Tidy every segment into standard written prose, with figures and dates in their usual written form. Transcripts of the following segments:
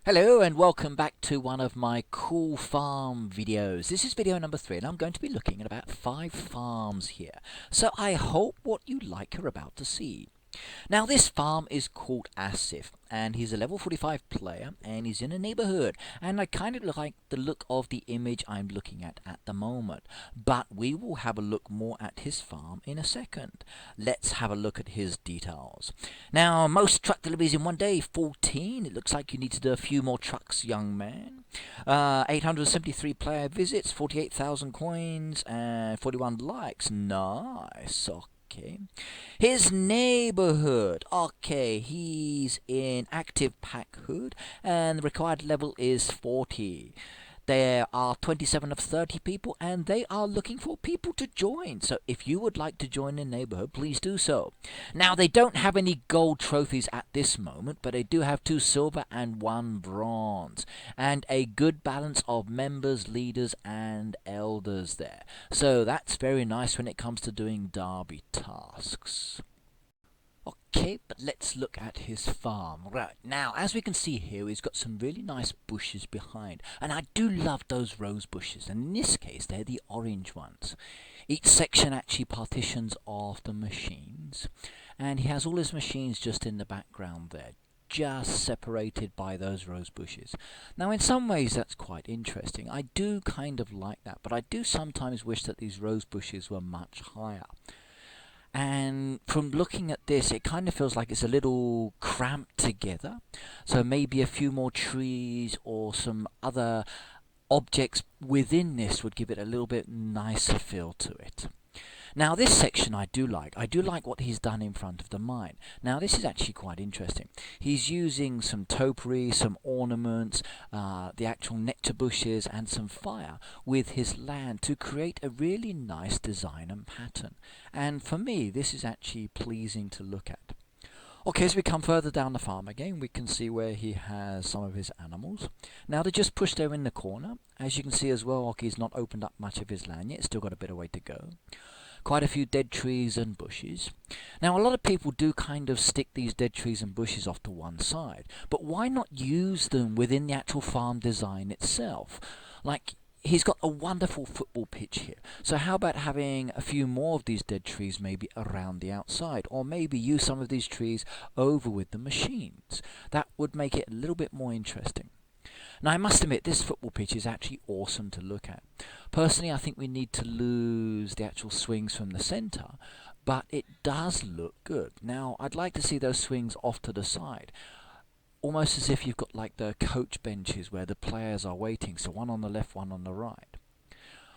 Hello and welcome back to one of my cool farm videos. This is video number 3 and I'm going to be looking at about 5 farms here. So I hope what you like are about to see. Now this farm is called asff and he's a level 45 player and he's in a neighborhood, and I kind of like the look of the image I'm looking at the moment, but we will have a look more at his farm in a second. Let's have a look at his details. Now most truck deliveries in one day, 14. It looks like you need to do a few more trucks, young man. 873 player visits, 48,000 coins and 41 likes. Nice. Okay. His neighborhood. Okay, he's in active pack hood and the required level is 40. There are 27 of 30 people and they are looking for people to join. So if you would like to join the neighborhood, please do so. Now they don't have any gold trophies at this moment, but they do have 2 silver and 1 bronze. And a good balance of members, leaders and elders there. So that's very nice when it comes to doing derby tasks. Okay, but let's look at his farm. Right, now, as we can see here, he's got some really nice bushes behind. And I do love those rose bushes, and in this case, they're the orange ones. Each section actually partitions off the machines. And he has all his machines just in the background there, just separated by those rose bushes. Now, in some ways, that's quite interesting. I do kind of like that, but I do sometimes wish that these rose bushes were much higher. And from looking at this, it kind of feels like it's a little cramped together. So maybe a few more trees or some other objects within this would give it a little bit nicer feel to it. Now this section I do like. I do like what he's done in front of the mine. Now this is actually quite interesting. He's using some topiary, some ornaments, the actual nectar bushes and some fire with his land to create a really nice design and pattern. And for me this is actually pleasing to look at. Okay, as we come further down the farm again, we can see where he has some of his animals. Now they're just pushed there in the corner. As you can see as well, he's not opened up much of his land yet, still got a bit of way to go. Quite a few dead trees and bushes. Now a lot of people do kind of stick these dead trees and bushes off to one side, but why not use them within the actual farm design itself? Like, he's got a wonderful football pitch here, so how about having a few more of these dead trees maybe around the outside, or maybe use some of these trees over with the machines. That would make it a little bit more interesting. Now I must admit, this football pitch is actually awesome to look at. Personally, I think we need to lose the actual swings from the centre, but it does look good. Now I'd like to see those swings off to the side, almost as if you've got like the coach benches where the players are waiting, so one on the left, one on the right.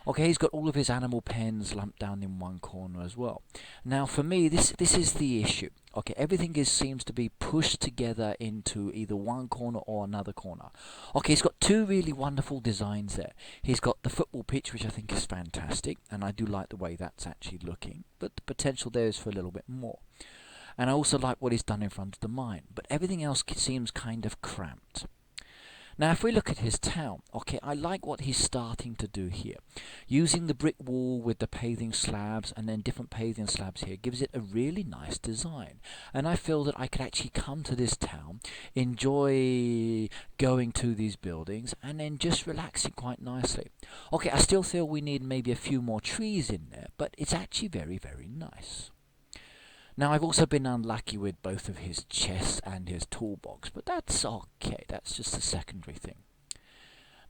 Okay, he's got all of his animal pens lumped down in one corner as well. Now for me, this is the issue. Okay, everything seems to be pushed together into either one corner or another corner. Okay, he's got 2 really wonderful designs there. He's got the football pitch, which I think is fantastic, and I do like the way that's actually looking, but the potential there is for a little bit more. And I also like what he's done in front of the mine, but everything else seems kind of cramped. Now if we look at his town, okay, I like what he's starting to do here. Using the brick wall with the paving slabs and then different paving slabs here gives it a really nice design. And I feel that I could actually come to this town, enjoy going to these buildings and then just relaxing quite nicely. Okay, I still feel we need maybe a few more trees in there, but it's actually very, very nice. Now I've also been unlucky with both of his chests and his toolbox, but that's okay, that's just a secondary thing.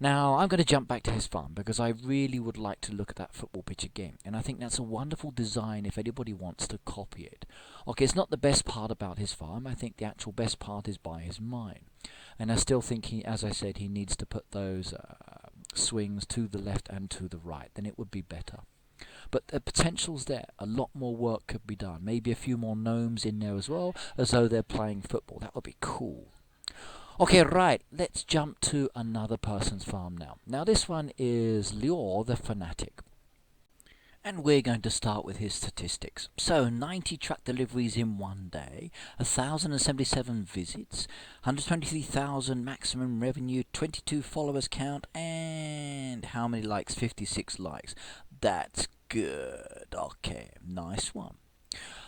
Now I'm going to jump back to his farm because I really would like to look at that football pitch again, and I think that's a wonderful design if anybody wants to copy it. Okay, it's not the best part about his farm. I think the actual best part is by his mine, and I still think he, as I said, he needs to put those swings to the left and to the right, then it would be better. But the potential's there. A lot more work could be done. Maybe a few more gnomes in there as well, as though they're playing football. That would be cool. Okay, right. Let's jump to another person's farm now. Now this one is Lor The Fanatic. And we're going to start with his statistics. So 90 truck deliveries in one day, 1,077 visits, 123,000 maximum revenue, 22 followers count, and how many likes? 56 likes. That's good. Okay, nice one.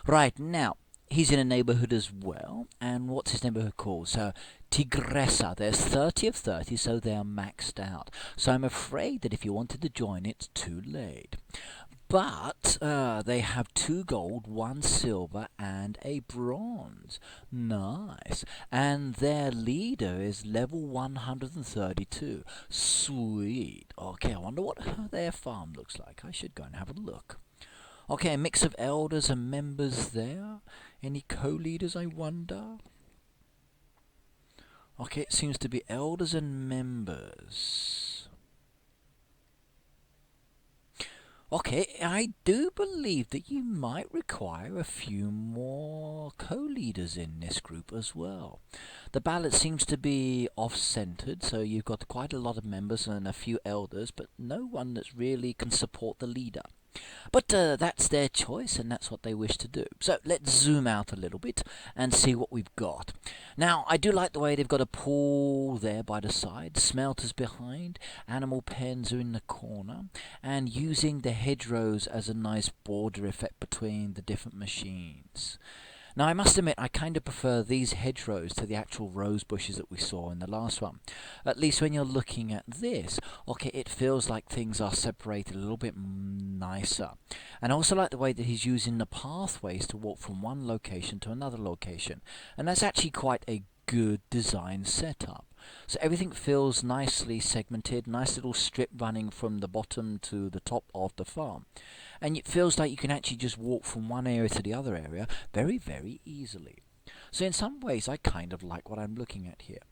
Right, now, he's in a neighborhood as well. And what's his neighborhood called? So Tigressa. There's 30 of 30, so they're maxed out. So I'm afraid that if you wanted to join, it's too late. But they have 2 gold, 1 silver, and a bronze. Nice. And their leader is level 132. Sweet. Okay, I wonder what their farm looks like. I should go and have a look. Okay, a mix of elders and members there. Any co-leaders, I wonder? Okay, it seems to be elders and members. Okay, I do believe that you might require a few more co-leaders in this group as well. The ballot seems to be off-centered, so you've got quite a lot of members and a few elders, but no one that really can support the leader. But that's their choice, and that's what they wish to do. So let's zoom out a little bit and see what we've got. Now, I do like the way they've got a pool there by the side, smelters behind, animal pens are in the corner, and using the hedgerows as a nice border effect between the different machines. Now, I must admit, I kind of prefer these hedgerows to the actual rose bushes that we saw in the last one. At least when you're looking at this, okay, it feels like things are separated a little bit nicer. And I also like the way that he's using the pathways to walk from one location to another location. And that's actually quite a good design setup. So everything feels nicely segmented, nice little strip running from the bottom to the top of the farm. And it feels like you can actually just walk from one area to the other area very, very easily. So in some ways, I kind of like what I'm looking at here.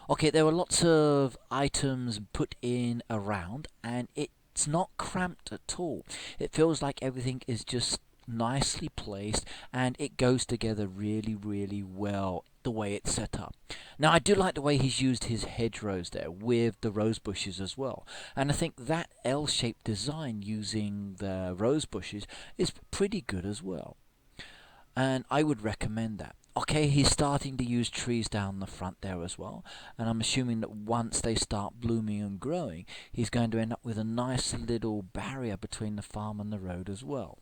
Okay, there are lots of items put in around, and it's not cramped at all. It feels like everything is just nicely placed, and it goes together really, really well the way it's set up. Now, I do like the way he's used his hedgerows there with the rose bushes as well, and I think that L-shaped design using the rose bushes is pretty good as well, and I would recommend that. Okay, he's starting to use trees down the front there as well, and I'm assuming that once they start blooming and growing, he's going to end up with a nice little barrier between the farm and the road as well.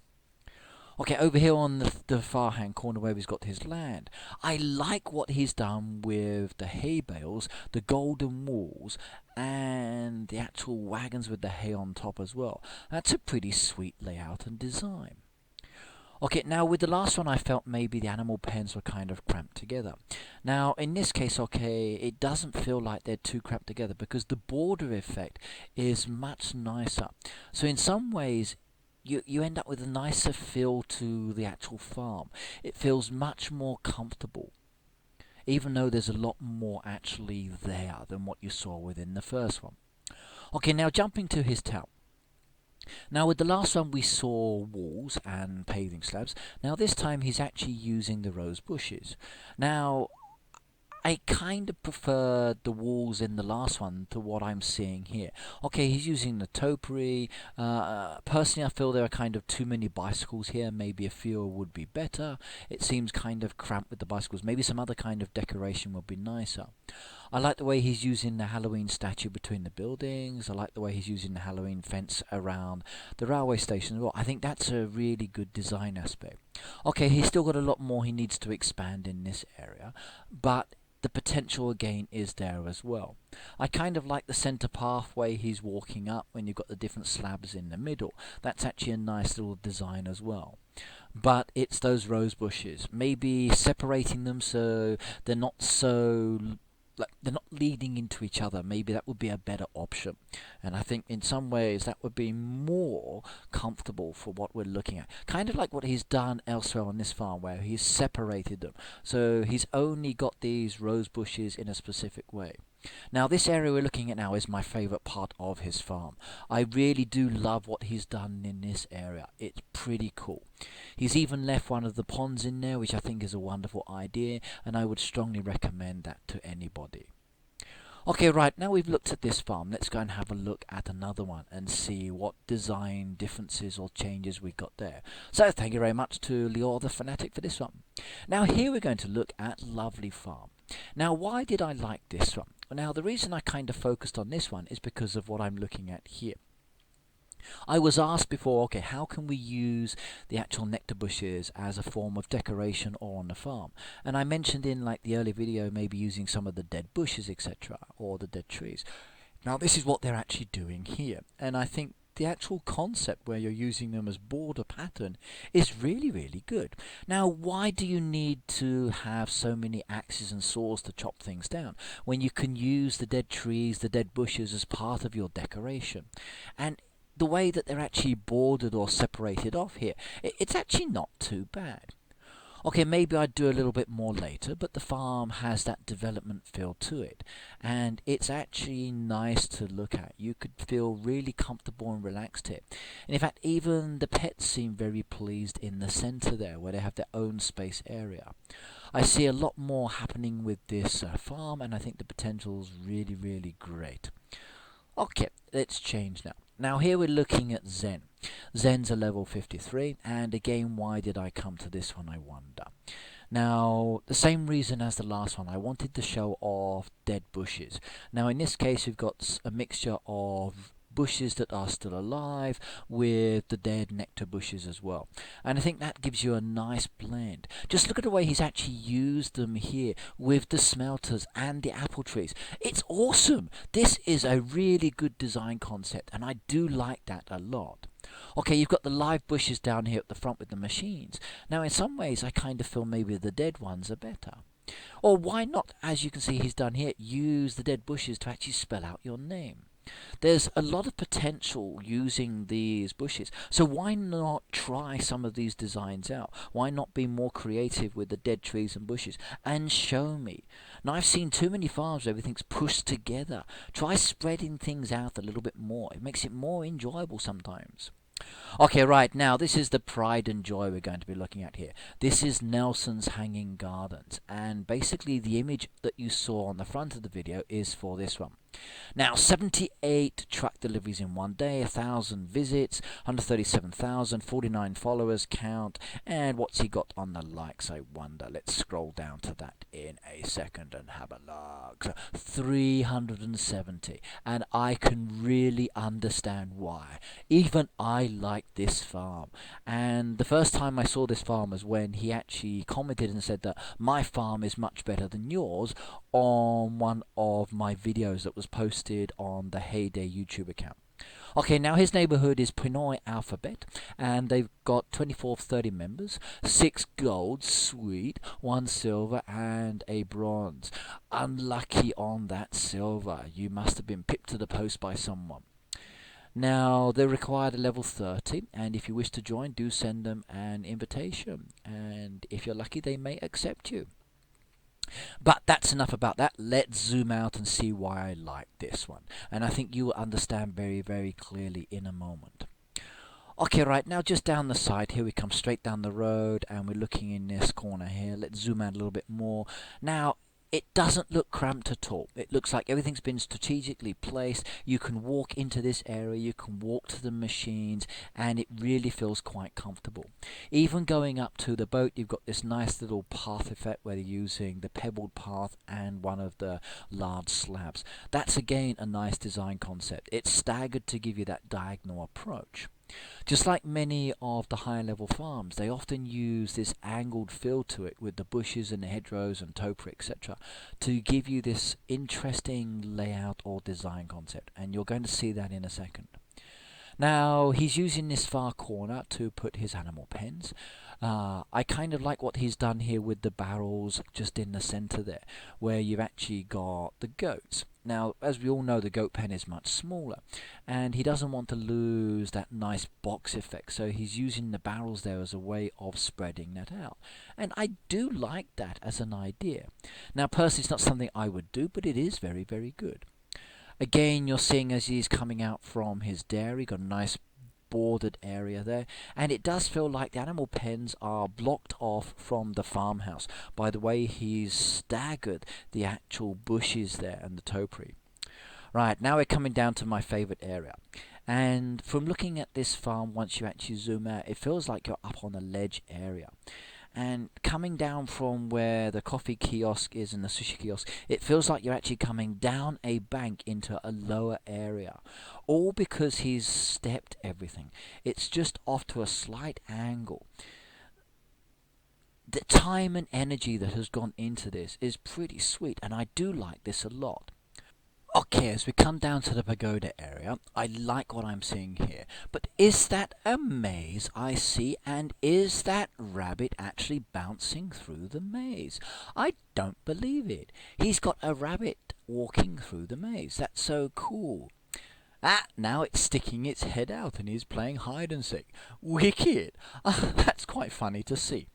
Okay, over here on the far hand corner where he's got his land, I like what he's done with the hay bales, the golden walls, and the actual wagons with the hay on top as well. That's a pretty sweet layout and design. Okay, now with the last one I felt maybe the animal pens were kind of cramped together. Now in this case, okay, it doesn't feel like they're too cramped together because the border effect is much nicer. So in some ways, you end up with a nicer feel to the actual farm. It feels much more comfortable, even though there's a lot more actually there than what you saw within the first one. Okay, now jumping to his town. Now with the last one we saw walls and paving slabs. Now this time he's actually using the rose bushes. Now I kind of preferred the walls in the last one to what I'm seeing here. Okay, he's using the topiary. Personally, I feel there are kind of too many bicycles here. Maybe a few would be better. It seems kind of cramped with the bicycles. Maybe some other kind of decoration would be nicer. I like the way he's using the Halloween statue between the buildings. I like the way he's using the Halloween fence around the railway station as well. I think that's a really good design aspect. Okay, he's still got a lot more he needs to expand in this area, but the potential again is there as well. I kind of like the center pathway he's walking up when you've got the different slabs in the middle. That's actually a nice little design as well. But it's those rose bushes, maybe separating them so they're not so they're not leading into each other. Maybe that would be a better option, and I think in some ways that would be more comfortable for what we're looking at, kind of like what he's done elsewhere on this farm where he's separated them, so he's only got these rose bushes in a specific way. Now this area we're looking at now is my favourite part of his farm. I really do love what he's done in this area. It's pretty cool. He's even left one of the ponds in there, which I think is a wonderful idea, and I would strongly recommend that to anybody. Okay, right, now we've looked at this farm, let's go and have a look at another one and see what design differences or changes we've got there. So thank you very much to Lor The Fanatic for this one. Now here we're going to look at Lovely Farm. Now why did I like this one? Now the reason I kind of focused on this one is because of what I'm looking at here. I was asked before, okay, how can we use the actual nectar bushes as a form of decoration or on the farm? And I mentioned in like the earlier video, maybe using some of the dead bushes, etc., or the dead trees. Now this is what they're actually doing here, and I think the actual concept where you're using them as border pattern is really, really good. Now, why do you need to have so many axes and saws to chop things down when you can use the dead trees, the dead bushes as part of your decoration? And the way that they're actually bordered or separated off here, it's actually not too bad. Okay, maybe I'd do a little bit more later, but the farm has that development feel to it. And it's actually nice to look at. You could feel really comfortable and relaxed here. And in fact, even the pets seem very pleased in the center there, where they have their own space area. I see a lot more happening with this farm, and I think the potential's really, really great. Okay, let's change now. Now here we're looking at Zen. Zen's a level 53, and again, why did I come to this one, I wonder? Now, the same reason as the last one, I wanted to show off dead bushes. Now in this case, we've got a mixture of bushes that are still alive with the dead nectar bushes as well, and I think that gives you a nice blend. Just look at the way he's actually used them here with the smelters and the apple trees. It's awesome. This is a really good design concept, and I do like that a lot. Okay, you've got the live bushes down here at the front with the machines. Now in some ways I kind of feel maybe the dead ones are better. Or why not, as you can see he's done here, use the dead bushes to actually spell out your name. There's a lot of potential using these bushes, so why not try some of these designs out? Why not be more creative with the dead trees and bushes and show me? Now I've seen too many farms where everything's pushed together. Try spreading things out a little bit more. It makes it more enjoyable sometimes. Okay, right, now this is the pride and joy we're going to be looking at here. This is Nelson's Hanging Gardens, and basically the image that you saw on the front of the video is for this one. Now, 78 truck deliveries in one day, 1,000 visits, 137,000, 49 followers count, and what's he got on the likes, I wonder? Let's scroll down to that in a second and have a look. So, 370, and I can really understand why. Even I like this farm, and the first time I saw this farm was when he actually commented and said that my farm is much better than yours on one of my videos that was posted on the Heyday YouTube account. Okay, now his neighborhood is Pinoy Alphabet, and they've got 24 of 30 members, 6 gold, sweet, 1 silver, and a bronze. Unlucky on that silver. You must have been pipped to the post by someone. Now, they're required a level 30, and if you wish to join, do send them an invitation, and if you're lucky, they may accept you. But that's enough about that. Let's zoom out and see why I like this one. And I think you will understand very, very clearly in a moment. Okay, right, now just down the side here, we come straight down the road, and we're looking in this corner here. Let's zoom out a little bit more. Now, it doesn't look cramped at all. It looks like everything's been strategically placed. You can walk into this area, you can walk to the machines, and it really feels quite comfortable. Even going up to the boat, you've got this nice little path effect where you're using the pebbled path and one of the large slabs. That's again a nice design concept. It's staggered to give you that diagonal approach. Just like many of the higher level farms, they often use this angled feel to it with the bushes and the hedgerows and topiary, etc., to give you this interesting layout or design concept, and you're going to see that in a second. Now, he's using this far corner to put his animal pens. I kind of like what he's done here with the barrels just in the center there, where you've actually got the goats. Now, as we all know, the goat pen is much smaller, and he doesn't want to lose that nice box effect, so he's using the barrels there as a way of spreading that out. And I do like that as an idea. Now, personally, it's not something I would do, but it is very, very good. Again, you're seeing as he's coming out from his dairy, got a nice bordered area there, and it does feel like the animal pens are blocked off from the farmhouse by the way he's staggered the actual bushes there and the topiary. Right, now we're coming down to my favorite area, and from looking at this farm, once you actually zoom out, it feels like you're up on a ledge area. and coming down from where the coffee kiosk is and the sushi kiosk, it feels like you're actually coming down a bank into a lower area. All because he's stepped everything. It's just off to a slight angle. The time and energy that has gone into this is pretty sweet, and I do like this a lot. Okay, as we come down to the pagoda area, I like what I'm seeing here. But is that a maze I see, and is that rabbit actually bouncing through the maze? I don't believe it. He's got a rabbit walking through the maze. That's so cool. Ah, now it's sticking its head out and is playing hide and seek. Wicked! That's quite funny to see.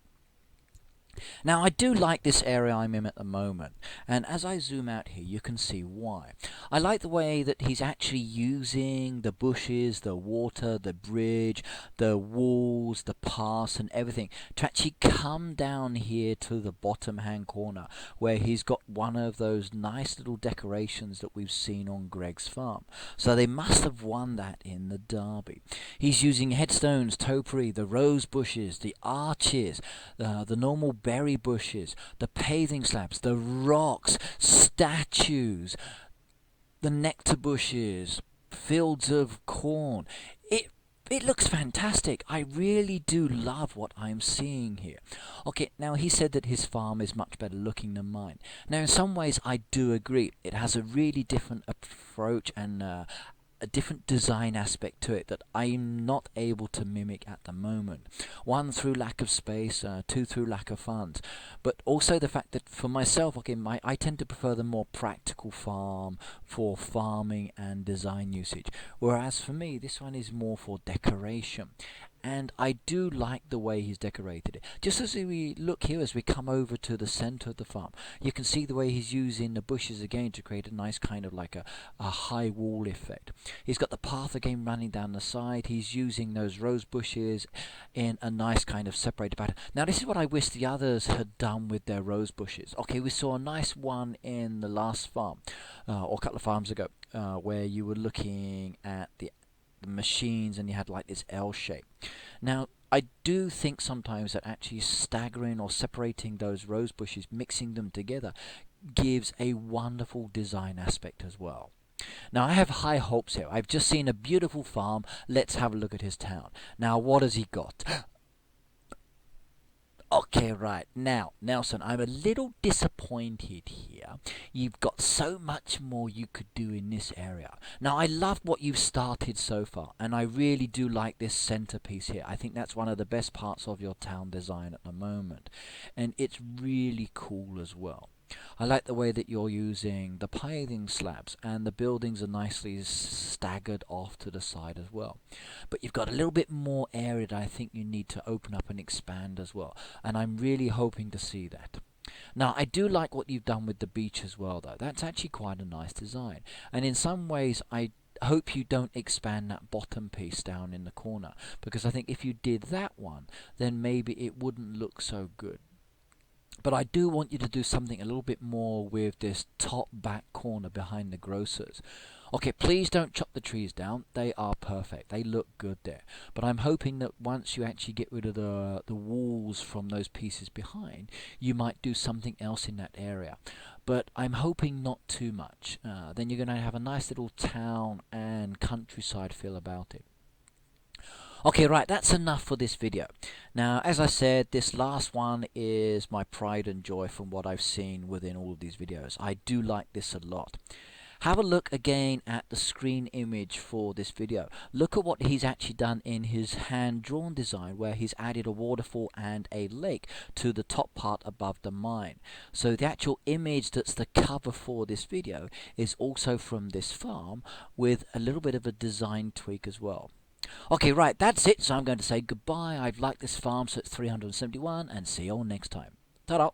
Now I do like this area I'm in at the moment, and as I zoom out here you can see why. I like the way that he's actually using the bushes, the water, the bridge, the walls, the paths and everything to actually come down here to the bottom hand corner where he's got one of those nice little decorations that we've seen on Greg's farm. So they must have won that in the derby. He's using headstones, topiary, the rose bushes, the arches, the normal berry bushes, the paving slabs, the rocks, statues, the nectar bushes, fields of corn. It looks fantastic. I really do love what I'm seeing here. Okay, now he said that his farm is much better looking than mine. Now in some ways I do agree. It has a really different approach and a different design aspect to it that I'm not able to mimic at the moment. One, through lack of space, two, through lack of funds, but also the fact that for myself, okay, I tend to prefer the more practical farm for farming and design usage, whereas for me this one is more for decoration. And I do like the way he's decorated it. Just as we look here, as we come over to the center of the farm, you can see the way he's using the bushes again to create a nice kind of like a high wall effect. He's got the path again running down the side. He's using those rose bushes in a nice kind of separated pattern. Now this is what I wish the others had done with their rose bushes. Okay, we saw a nice one in the last farm, or a couple of farms ago, where you were looking at the machines and you had like this L shape. Now I do think sometimes that actually staggering or separating those rose bushes, mixing them together, gives a wonderful design aspect as well. Now I have high hopes here. I've just seen a beautiful farm. Let's have a look at his town. Now what has he got? Okay, right. Now, Nelson, I'm a little disappointed here. You've got so much more you could do in this area. Now, I love what you've started so far, and I really do like this centerpiece here. I think that's one of the best parts of your town design at the moment, and it's really cool as well. I like the way that you're using the paving slabs, and the buildings are nicely staggered off to the side as well. But you've got a little bit more area that I think you need to open up and expand as well, and I'm really hoping to see that. Now I do like what you've done with the beach as well though. That's actually quite a nice design, and in some ways I hope you don't expand that bottom piece down in the corner, because I think if you did that one then maybe it wouldn't look so good. But I do want you to do something a little bit more with this top back corner behind the grocers. Okay, please don't chop the trees down. They are perfect. They look good there. But I'm hoping that once you actually get rid of the walls from those pieces behind, you might do something else in that area. But I'm hoping not too much. Then you're going to have a nice little town and countryside feel about it. Okay, right, that's enough for this video. Now, as I said, this last one is my pride and joy from what I've seen within all of these videos. I do like this a lot. Have a look again at the screen image for this video. Look at what he's actually done in his hand-drawn design, where he's added a waterfall and a lake to the top part above the mine. So the actual image that's the cover for this video is also from this farm, with a little bit of a design tweak as well. Okay, right, that's it. So I'm going to say goodbye. I've liked this farm, so it's 371, and see you all next time. Ta-da!